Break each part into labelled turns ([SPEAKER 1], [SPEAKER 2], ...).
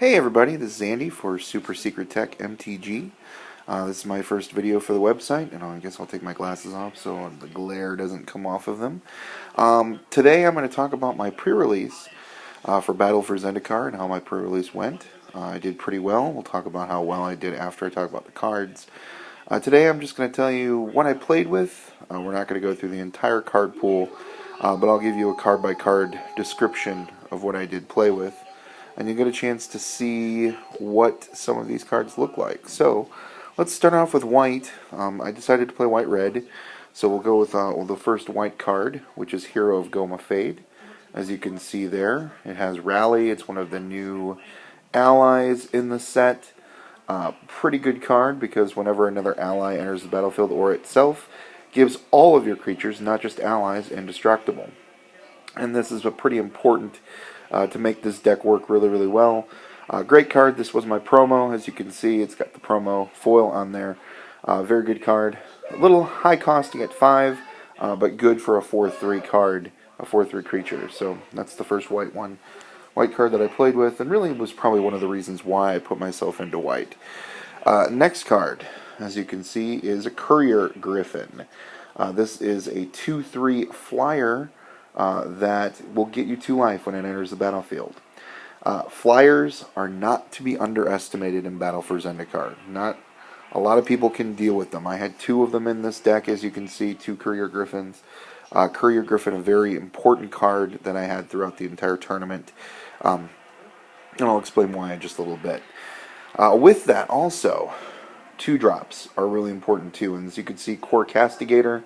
[SPEAKER 1] Hey everybody, this is Andy for Super Secret Tech MTG. This is my first video for the website, and I guess I'll take my glasses off so the glare doesn't come off of them. Today I'm going to talk about my pre-release for Battle for Zendikar and how my pre-release went. I did pretty well. We'll talk about how well I did after I talk about the cards. Today I'm just going to tell you what I played with. We're not going to go through the entire card pool, but I'll give you a card-by-card description of what I did play with. And you get a chance to see what some of these cards look like. So, let's start off with white. I decided to play white-red, so we'll go with the first white card, which is Hero of Goma Fade. As you can see there, it has Rally. It's one of the new allies in the set. Pretty good card, because whenever another ally enters the battlefield or itself, gives all of your creatures, not just allies, indestructible. And this is a pretty important to make this deck work really, really well. Great card. This was my promo. As you can see, it's got the promo foil on there. Very good card. A little high costing at 5, but good for a 4/3 card, a 4/3 creature. So that's the first white card that I played with, and really was probably one of the reasons why I put myself into white. Next card, as you can see, is a Courier Griffin. This is a 2/3 flyer that will get you 2 life when it enters the battlefield. Flyers are not to be underestimated in Battle for Zendikar. Not a lot of people can deal with them. I had 2 of them in this deck, as you can see, 2 Courier Griffins. Courier Griffin, a very important card that I had throughout the entire tournament. And I'll explain why in just a little bit. With that, also, 2-drops are really important too. And as you can see, Core Castigator.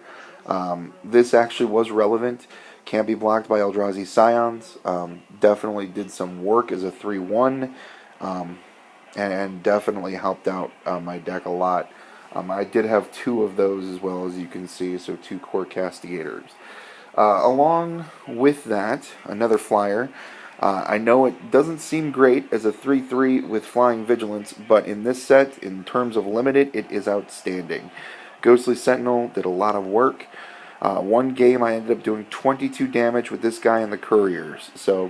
[SPEAKER 1] This actually was relevant. Can't be blocked by Eldrazi Scions. Definitely did some work as a 3/1, and definitely helped out my deck a lot. I did have 2 of those as well, as you can see, so 2 Core Castigators. Along with that, another flyer. I know it doesn't seem great as a 3/3 with Flying Vigilance, but in this set, in terms of limited, it is outstanding. Ghostly Sentinel did a lot of work. One game I ended up doing 22 damage with this guy and the Couriers, so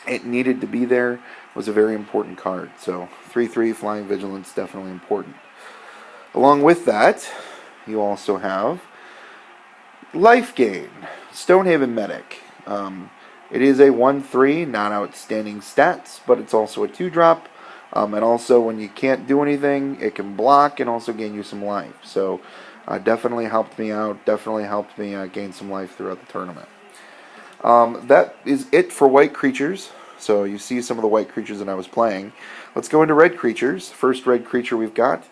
[SPEAKER 1] it needed to be there. It was a very important card. So 3/3 Flying Vigilance, definitely important. Along with that, you also have Life Gain, Stonehaven Medic. It is a 1/3, not outstanding stats, but it's also a 2-drop. And also, when you can't do anything, it can block and also gain you some life. So definitely helped me out, definitely helped me gain some life throughout the tournament. That is it for white creatures. So you see some of the white creatures that I was playing. Let's go into red creatures. First red creature we've got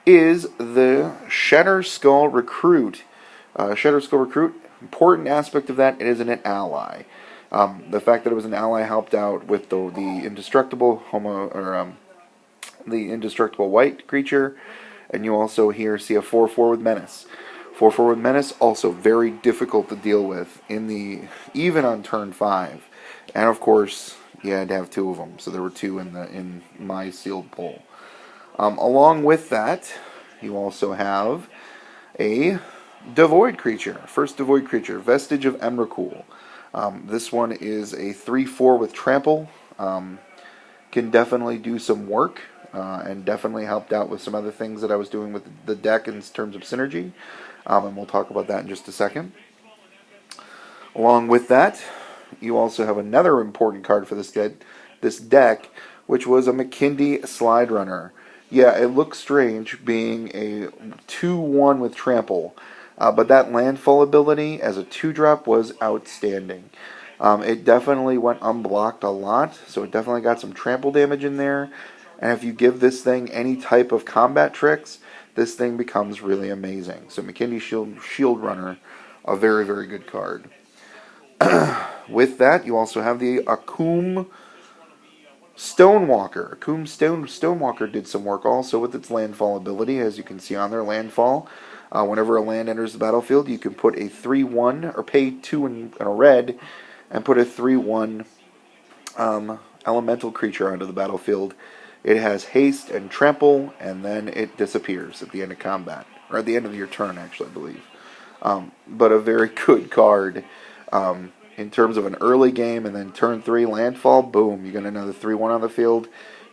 [SPEAKER 1] is the Shatterskull Recruit. Shatterskull Recruit, important aspect of that, it is an ally. The fact that it was an ally helped out with the indestructible the indestructible white creature. And you also here see a 4/4 with Menace. 4/4 with Menace, also very difficult to deal with even on turn 5. And of course, you had to have 2 of them, so there were 2 in my sealed poll. Along with that, you also have a Devoid creature. First Devoid creature, Vestige of Emrakul. This one is a 3/4 with Trample. Can definitely do some work. And definitely helped out with some other things that I was doing with the deck in terms of synergy. And we'll talk about that in just a second. Along with that, you also have another important card for this deck, which was a McKindy Slide Runner. Yeah, it looks strange being a 2/1 with Trample, but that landfall ability as a 2-drop was outstanding. It definitely went unblocked a lot, so it definitely got some trample damage in there. And if you give this thing any type of combat tricks, this thing becomes really amazing. So McKindy Shield Runner, a very, very good card. With that, you also have the Akum Stonewalker. Akum Stonewalker did some work also with its landfall ability, as you can see on their landfall. Whenever a land enters the battlefield, you can put a 3/1, or pay 2 in a red, and put a 3/1 elemental creature onto the battlefield. It has haste and trample, and then it disappears at the end of combat. Or at the end of your turn, actually, I believe. But a very good card. In terms of an early game, and then turn 3 landfall, boom, you get another 3/1 on the field.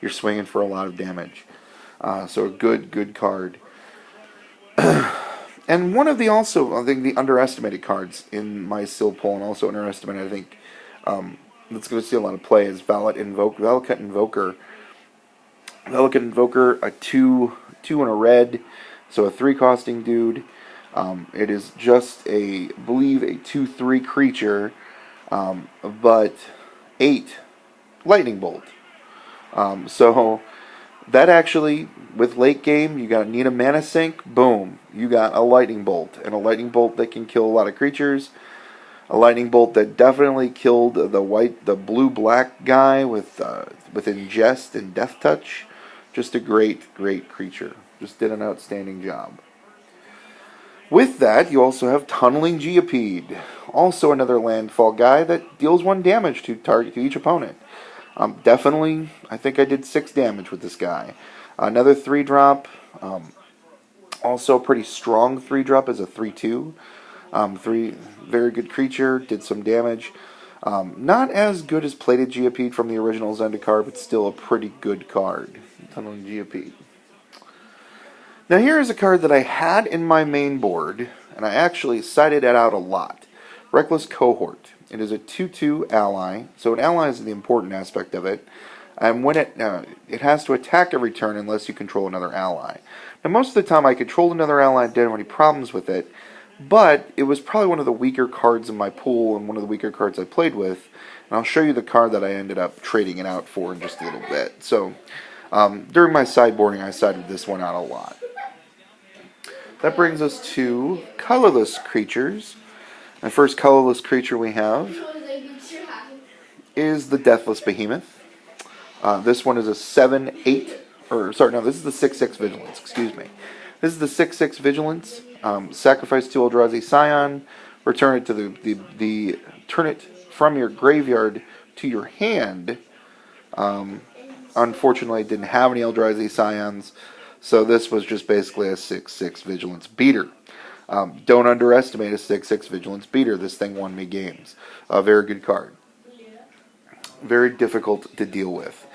[SPEAKER 1] you're swinging for a lot of damage. So a good card. And one of the also, I think, the underestimated cards in my Sil pull, and also underestimated, I think, that's going to see a lot of play, is Valakut Invoker. Valakut Invoker, a 2 and a red, so a 3 costing dude. It is just I believe a 2/3 creature, but 8 lightning bolt. So that actually, with late game, you need a mana sink, boom, you got a lightning bolt, and a lightning bolt that can kill a lot of creatures. A lightning bolt that definitely killed the blue-black guy with Ingest and Death Touch. Just a great creature. Just did an outstanding job. With that, you also have Tunneling Geopede, also another landfall guy that deals 1 damage to each opponent. Definitely, I think I did 6 damage with this guy. Another 3-drop, also a pretty strong 3-drop as a 3/2. 3 very good creature, did some damage. Not as good as Plated Geopede from the original Zendikar, but still a pretty good card. Tunneling Geopede. Now here is a card that I had in my main board, and I actually cited it out a lot. Reckless Cohort. It is a 2/2 ally, so an ally is the important aspect of it. And when it has to attack every turn unless you control another ally. Now most of the time I controlled another ally and didn't have any problems with it, but it was probably one of the weaker cards in my pool and one of the weaker cards I played with. And I'll show you the card that I ended up trading it out for in just a little bit. So during my sideboarding, I sided this one out a lot. That brings us to colorless creatures. The first colorless creature we have is the Deathless Behemoth. This one is a 7/8, this is the 6/6 Vigilance, excuse me. This is the 6/6 Vigilance. Sacrifice 2 Eldrazi Scion, return it to turn it from your graveyard to your hand. Unfortunately, I didn't have any Eldrazi Scions, so this was just basically a 6/6 Vigilance beater. Don't underestimate a 6/6 Vigilance beater. This thing won me games. A very good card. Very difficult to deal with.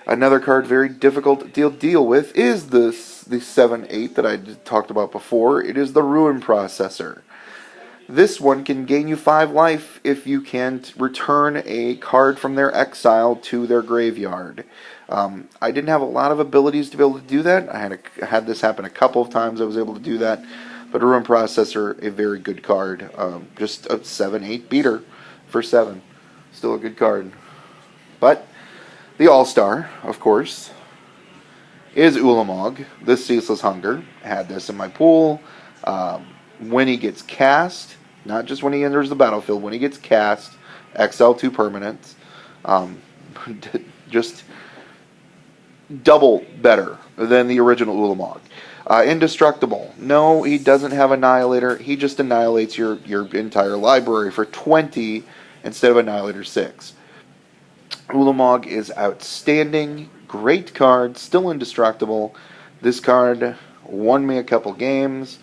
[SPEAKER 1] Another card very difficult to deal with is the 7/8 that I talked about before. It is the Ruin Processor. This one can gain you 5 life if you can return a card from their exile to their graveyard. I didn't have a lot of abilities to be able to do that. I had this happen a couple of times. I was able to do that. But a Ruin Processor, a very good card. Just a 7/8 beater for 7. Still a good card. But the All-Star, of course, is Ulamog, the Ceaseless Hunger. I had this in my pool. When he gets cast, not just when he enters the battlefield, when he gets cast, exile 2 permanents. Just double better than the original Ulamog. Indestructible. No, he doesn't have Annihilator. He just annihilates your entire library for 20 instead of Annihilator 6. Ulamog is outstanding. Great card. Still indestructible. This card won me a couple games.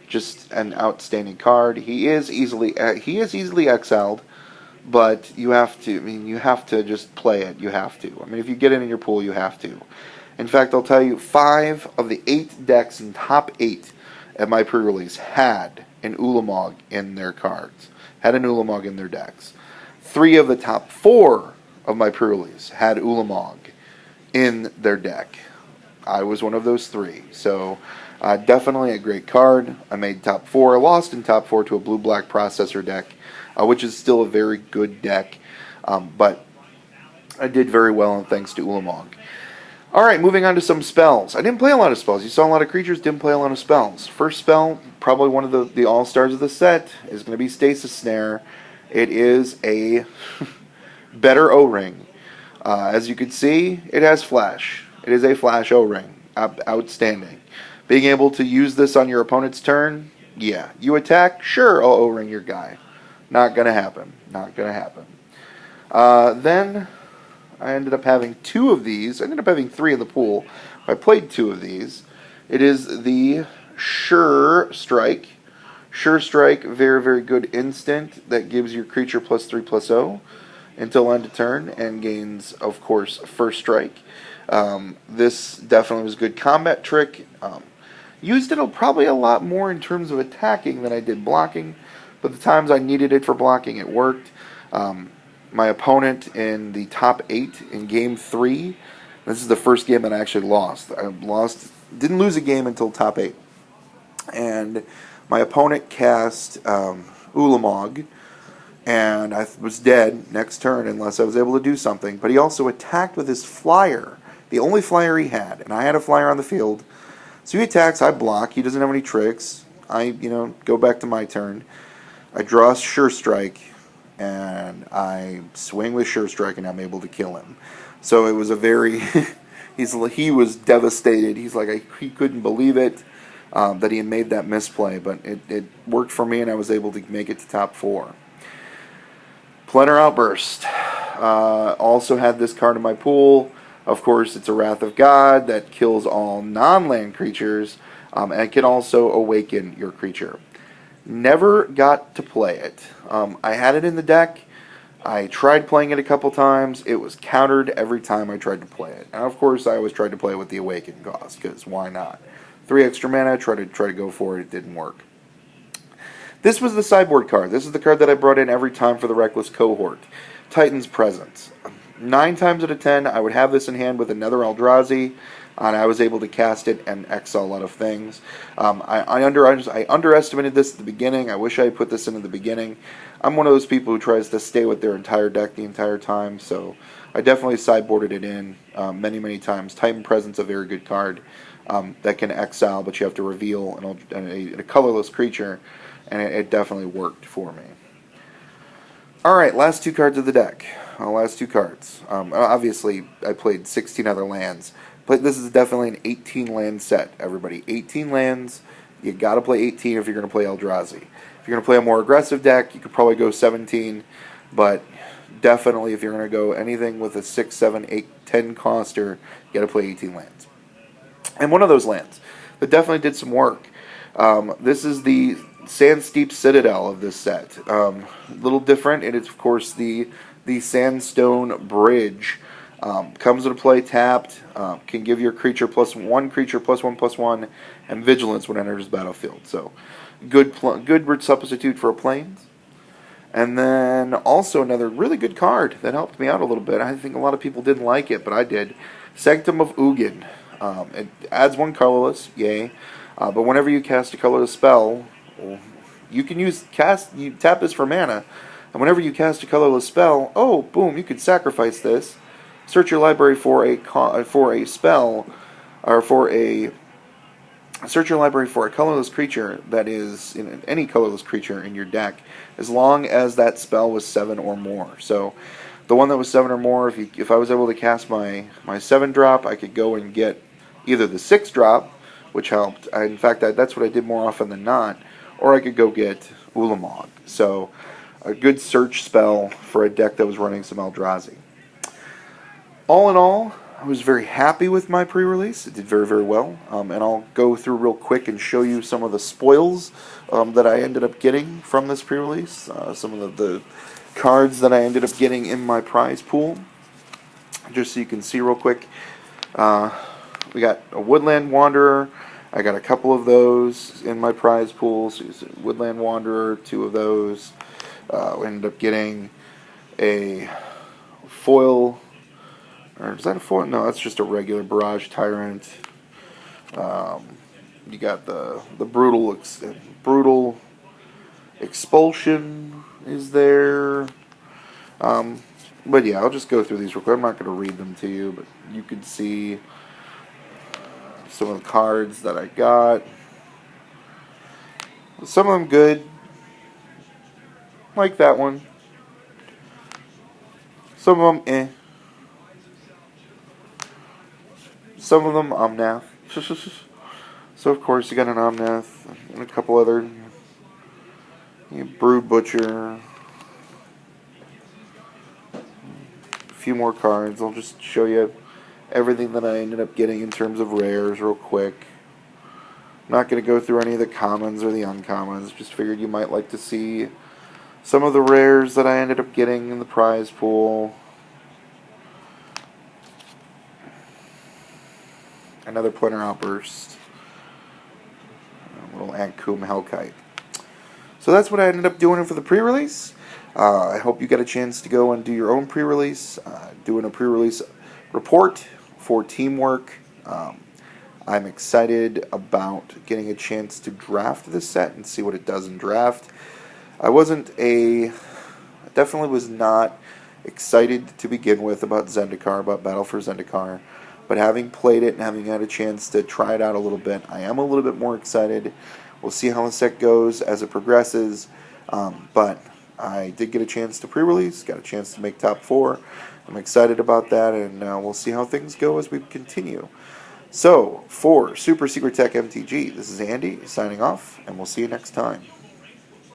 [SPEAKER 1] Just an outstanding card. He is easily exiled, but you have to just play it. You have to. If you get it in your pool, you have to. In fact, I'll tell you, 5 of the 8 decks in top 8 at my pre-release had an Ulamog in their cards. Had an Ulamog in their decks. 3 of the top 4 of my pre-release had Ulamog in their deck. I was one of those 3. So, definitely a great card. I made top 4. I lost in top 4 to a blue-black processor deck, which is still a very good deck. But I did very well, and thanks to Ulamog. Alright, moving on to some spells. I didn't play a lot of spells. You saw a lot of creatures, didn't play a lot of spells. First spell, probably one of the all-stars of the set, is going to be Stasis Snare. It is a better O-ring. As you can see, it has flash. It is a flash O-ring. Outstanding. Being able to use this on your opponent's turn, yeah. You attack, sure, I'll O-ring your guy. Not going to happen. Not going to happen. Then I ended up having 2 of these. I ended up having 3 in the pool. I played 2 of these. It is the Sure Strike. Sure Strike, very, very good instant that gives your creature +3/+0. until end of turn and gains, of course, first strike. This definitely was a good combat trick. Used it probably a lot more in terms of attacking than I did blocking, but the times I needed it for blocking, it worked. My opponent in the top 8 in game 3, this is the first game that I actually lost. Didn't lose a game until top 8. And my opponent cast Ulamog, and I was dead next turn unless I was able to do something. But he also attacked with his flyer, the only flyer he had, and I had a flyer on the field. So he attacks, I block, he doesn't have any tricks. I, go back to my turn. I draw a Sure Strike, and I swing with Sure Strike, and I'm able to kill him. So it was a very, he was devastated. He's like, he couldn't believe it that he had made that misplay, but it worked for me, and I was able to make it to top 4. Planner Outburst. Also had this card in my pool. Of course, it's a Wrath of God that kills all non-land creatures, and it can also awaken your creature. Never got to play it. I had it in the deck. I tried playing it a couple times. It was countered every time I tried to play it. And of course, I always tried to play it with the Awaken cost, because why not? 3 extra mana, try to go for it. It didn't work. This was the sideboard card. This is the card that I brought in every time for the Reckless Cohort. Titan's Presence. 9 times out of 10, I would have this in hand with another Eldrazi, and I was able to cast it and exile a lot of things. I underestimated this at the beginning. I wish I had put this in at the beginning. I'm one of those people who tries to stay with their entire deck the entire time, so I definitely sideboarded it in many, many times. Titan Presence, a very good card that can exile, but you have to reveal a colorless creature, and it definitely worked for me. Alright, last 2 cards of the deck. Last 2 cards. Obviously, I played 16 other lands. But this is definitely an 18 land set, everybody. 18 lands. You gotta play 18 if you're going to play Eldrazi. If you're going to play a more aggressive deck, you could probably go 17. But definitely, if you're going to go anything with a 6, 7, 8, 10 coster, you gotta play 18 lands. And one of those lands that definitely did some work. This is the Sandsteep Citadel of this set. A little different. It is, of course, the Sandstone Bridge. Comes into play tapped. Can give your creature +1, and vigilance when it enters the battlefield. So, good substitute for a plains. And then also another really good card that helped me out a little bit. I think a lot of people didn't like it, but I did. Sanctum of Ugin. It adds 1 colorless, yay. But whenever you cast a colorless spell, you can you tap this for mana, and whenever you cast a colorless spell, oh, boom, you could sacrifice this, search your library for a spell, or search your library for a colorless creature that is any colorless creature in your deck, as long as that spell was 7 or more. So, the one that was 7 or more, if I was able to cast my 7-drop, I could go and get either the 6-drop, which helped. In fact, that's what I did more often than not. Or I could go get Ulamog. So, a good search spell for a deck that was running some Eldrazi. All in all, I was very happy with my pre-release. It did very, very well. And I'll go through real quick and show you some of the spoils that I ended up getting from this pre-release. Some of the cards that I ended up getting in my prize pool. Just so you can see real quick. We got a Woodland Wanderer. I got a couple of those in my prize pool. So Woodland Wanderer, 2 of those. We ended up getting a foil. Or is that a foil? No, that's just a regular Barrage Tyrant. You got the brutal Expulsion is there. But yeah, I'll just go through these real quick. I'm not going to read them to you, but you can see some of the cards that I got. Some of them good, like that one. Some of them, eh. Some of them, Omnath. So of course you got an Omnath and a couple other. Brood Butcher. A few more cards. I'll just show you everything that I ended up getting in terms of rares real quick. I'm not going to go through any of the commons or the uncommons. Just figured you might like to see Some of the rares that I ended up getting in the prize pool. Another Planner Outburst. A little Antcoom Hellkite. So that's what I ended up doing for the pre-release. I hope you get a chance to go and do your own pre-release. Doing a pre-release report for teamwork. I'm excited about getting a chance to draft this set and see what it does in draft. I definitely was not excited to begin with about Zendikar, about Battle for Zendikar. But having played it and having had a chance to try it out a little bit, I am a little bit more excited. We'll see how the set goes as it progresses. But I did get a chance to pre-release, got a chance to make top 4. I'm excited about that, and we'll see how things go as we continue. So, for Super Secret Tech MTG, this is Andy signing off, and we'll see you next time.